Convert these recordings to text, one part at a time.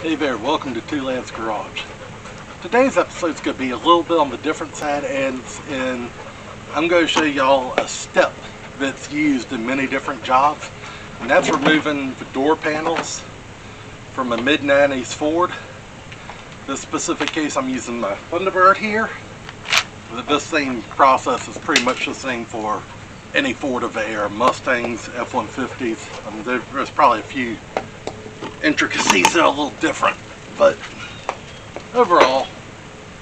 Hey there, welcome to Two Lads Garage. Today's episode is going to be a little bit on the different side, and I'm going to show y'all a step that's used in many different jobs, and that's removing the door panels from a mid-90s Ford. This specific case I'm using my Thunderbird here. This same process is pretty much the same for any Ford of Air, Mustangs, F-150s. I mean, there's probably a few intricacies that are a little different, but overall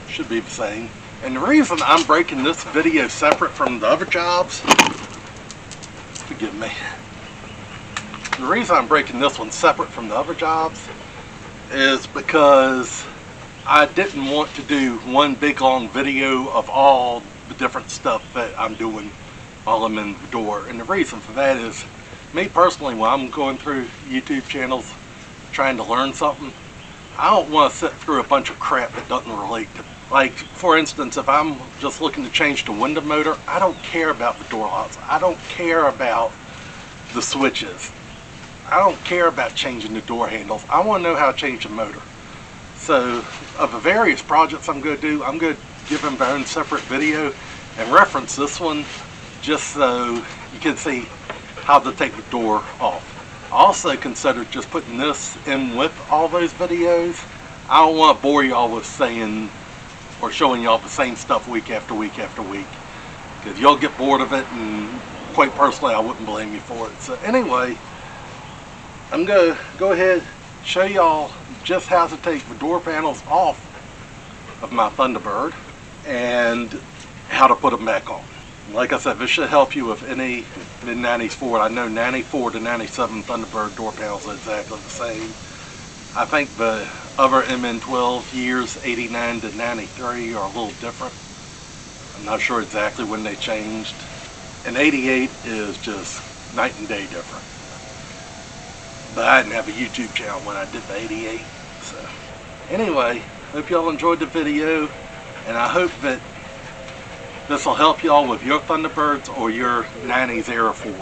should be the same. And the reason I'm breaking this video separate from the other jobs, forgive me, the reason I'm breaking this one separate from the other jobs is because I didn't want to do one big long video of all the different stuff that I'm doing while I'm in the door. And the reason for that is, me personally, when I'm going through YouTube channels trying to learn something, I don't want to sit through a bunch of crap that doesn't relate to it. Like, for instance, if I'm just looking to change the window motor, I don't care about the door locks. I don't care about the switches. I don't care about changing the door handles. I want to know how to change the motor. So, of the various projects I'm going to do, I'm going to give them their own separate video and reference this one just so you can see how to take the door off. I also considered just putting this in with all those videos. I don't want to bore y'all with saying or showing y'all the same stuff week after week after week, because you'll get bored of it, and quite personally I wouldn't blame you for it. So anyway, I'm going to go ahead and show y'all just how to take the door panels off of my Thunderbird and how to put them back on. Like I said, this should help you with any mid-90s Ford. I know 94 to 97 Thunderbird door panels are exactly the same. I think the other MN12 years, 89 to 93, are a little different. I'm not sure exactly when they changed. And 88 is just night and day different. But I didn't have a YouTube channel when I did the 88. So anyway, hope y'all enjoyed the video, and I hope that this will help y'all with your Thunderbirds or your 90s era Ford.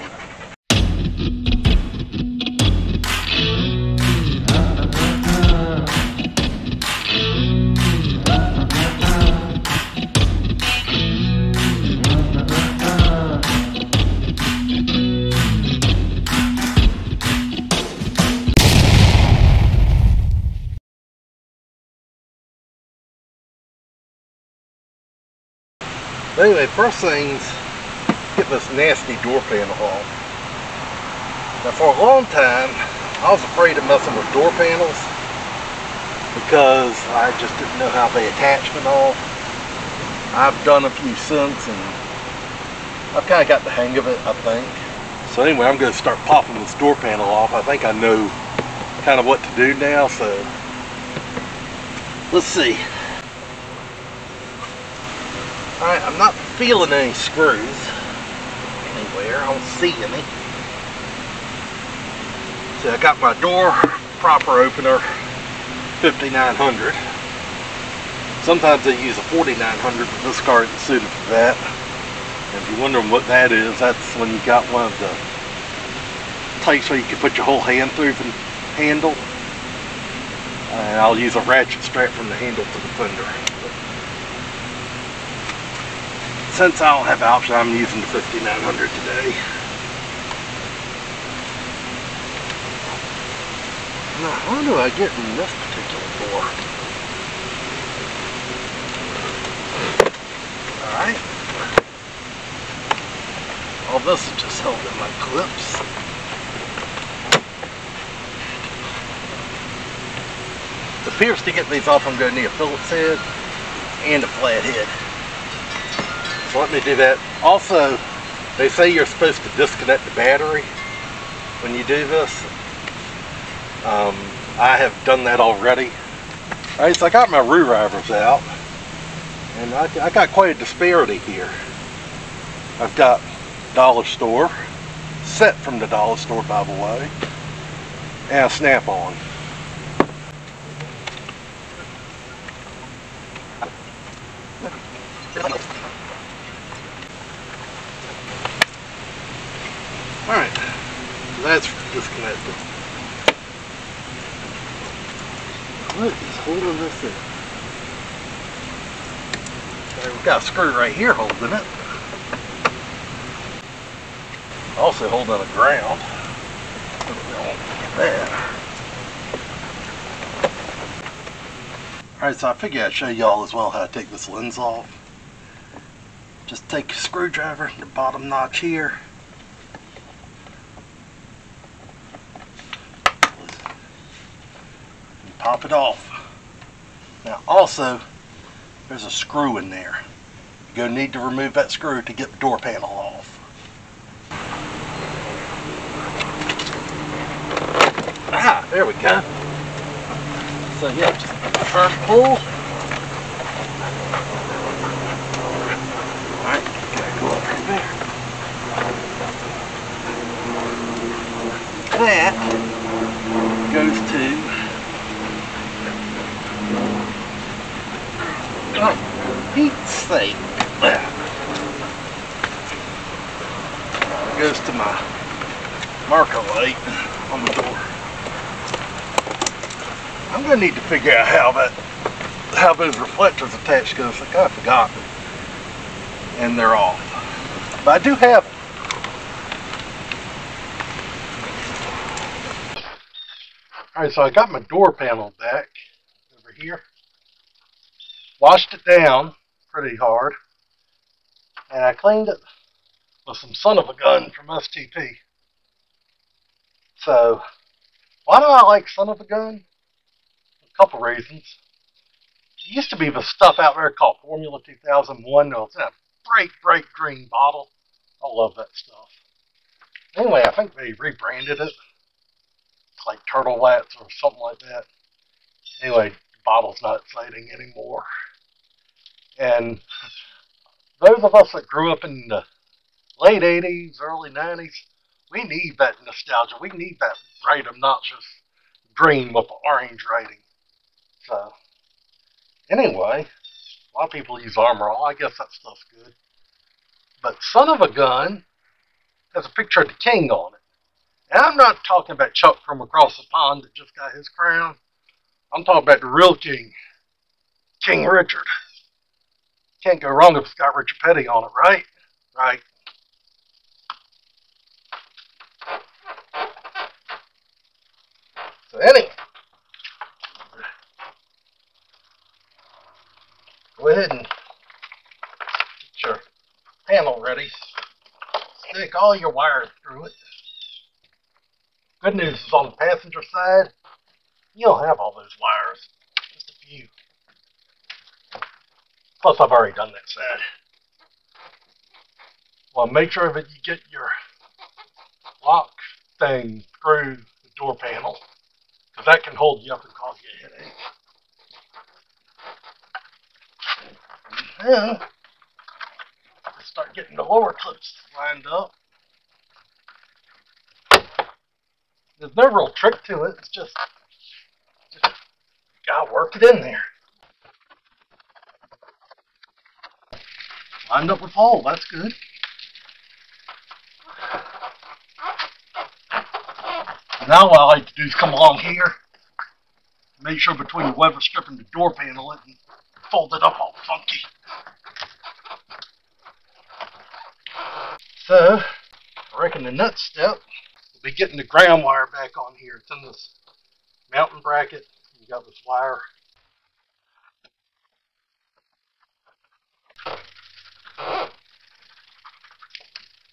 Anyway, first things, get this nasty door panel off. Now, for a long time, I was afraid of messing with door panels because I just didn't know how they attach and all. I've done a few since, and I've kind of got the hang of it, I think. So anyway, I'm going to start popping this door panel off. I think I know kind of what to do now, so let's see. Alright, I'm not feeling any screws anywhere. I don't see any. So I got my door proper opener 5900. Sometimes they use a 4900, but this car isn't suited for that. And if you're wondering what that is, that's when you got one of the types where you can put your whole hand through the handle. And I'll use a ratchet strap from the handle to the fender. Since I don't have an option, I'm using the 5900 today. Now, how do I get in this particular door? Alright. All this is just held in my clips. It appears to get these off, I'm going to need a Phillips head and a flat head. So let me do that. Also, they say you're supposed to disconnect the battery when you do this. I have done that already. Alright, so I got my rear rivers out, and I got quite a disparity here. I've got dollar store, set from the dollar store by the way, and a snap-on. Alright, so that's disconnected. What is holding this in? Okay, we've got a screw right here holding it. Also holding the ground. There. Alright, so I figured I'd show y'all as well how to take this lens off. Just take a screwdriver, the bottom notch here. And pop it off. Now also, there's a screw in there. You're going to need to remove that screw to get the door panel off. Ah, there we go. So yeah, just first pull. Alright, gotta go up right there. That goes to Pete's sake. Goes to my marker light on the door. I'm gonna need to figure out how those reflectors attach, because I kind of forgot them. And they're off. But I do have them. Alright, so I got my door panel back over here. Washed it down pretty hard. And I cleaned it with some son of a gun from STP. So, why do I like son of a gun? A couple reasons. There used to be this stuff out there called Formula 2001. It's in a bright green bottle. I love that stuff. Anyway, I think they rebranded it. It's like Turtle Wax or something like that. Anyway, the bottle's not exciting anymore. And those of us that grew up in the late 80s, early 90s, we need that nostalgia. We need that bright, obnoxious green with the orange writing. So, anyway, a lot of people use Armor All. I guess that stuff's good. But son of a gun has a picture of the king on it. And I'm not talking about Chuck from across the pond that just got his crown. I'm talking about the real king, King Richard. Can't go wrong if it's got Richard Petty on it, right? Right. So anyway, go ahead and get your panel ready. Stick all your wires through it. Good news is on the passenger side, you don't have all those wires, just a few. Plus, I've already done that side. Well, make sure that you get your lock thing through the door panel, because that can hold you up and cause you a headache. And then, start getting the lower clips lined up. There's no real trick to it, it's just gotta work it in there. Lined up with hole, that's good. Now what I like to do is come along here, make sure between the weather strip and the door panel it and fold it up all funky. So, I reckon the next step will be getting the ground wire back on here. It's in this mounting bracket. You got this wire.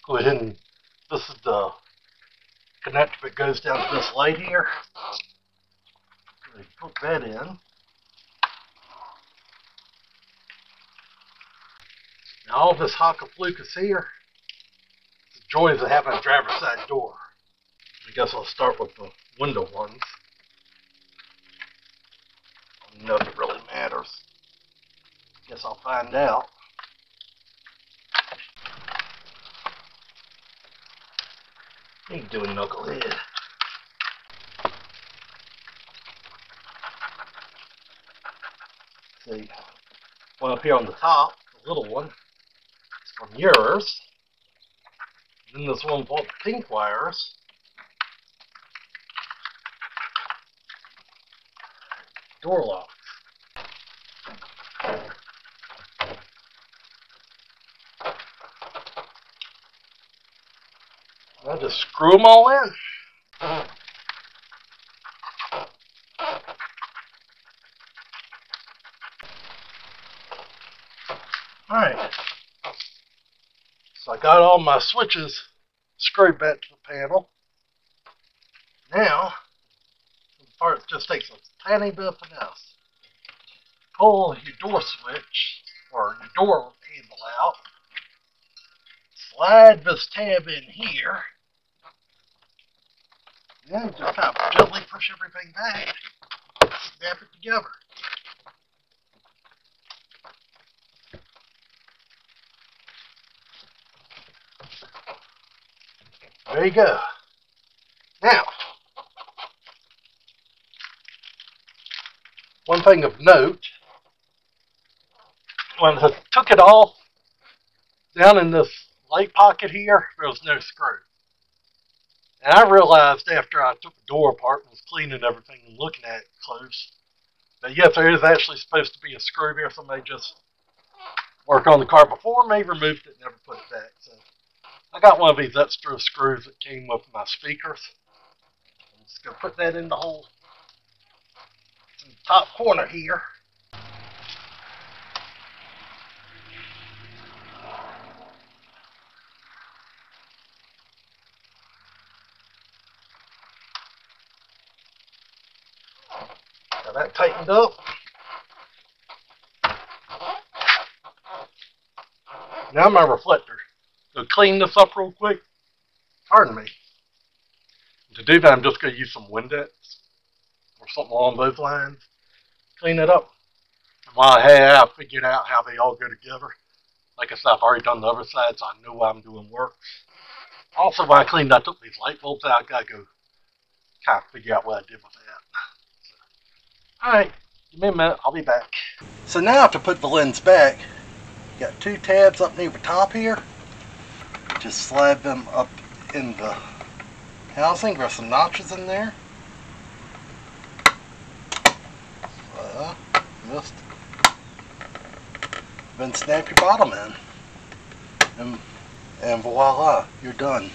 Go ahead and, this is the connector that goes down to this light here. Put that in. Now all this hockaflucus here, the joys of having a driver's side door. I guess I'll start with the window ones. I don't know if it really matters. Guess I'll find out. What are you doing, knucklehead? See, one up here on the top, the little one, is from yours. Then this one with all the pink wires door locks. I'll just screw them all in. Alright, so I got all my switches screwed back to the panel. Now, the part just takes a tiny bit of finesse. Pull your door switch, or your door handle out. Slide this tab in here. Then just kind of gently push everything back. Snap it together. There you go. Now, one thing of note, when I took it off, down in this light pocket here, there was no screw. And I realized after I took the door apart and was cleaning everything and looking at it close, that yes, there is actually supposed to be a screw there. Somebody just worked on the car before me, removed it, and never put it back. So I got one of these extra screws that came with my speakers. I'm just going to put that in the hole. It's in the top corner here. Got that tightened up. Now my reflector. So clean this up real quick. Pardon me. To do that, I'm just going to use some Windex or something along those lines. Clean it up. And while I figured out how they all go together, like I said, I've already done the other side, so I know why I'm doing work. Also, when I cleaned, I took these light bulbs out. I got to go kind of figure out what I did with that. Alright, give me a minute. I'll be back. So now to put the lens back, you got two tabs up near the top here. Just slide them up in the housing. There's some notches in there. Missed. Then snap your bottom in. And voila, you're done.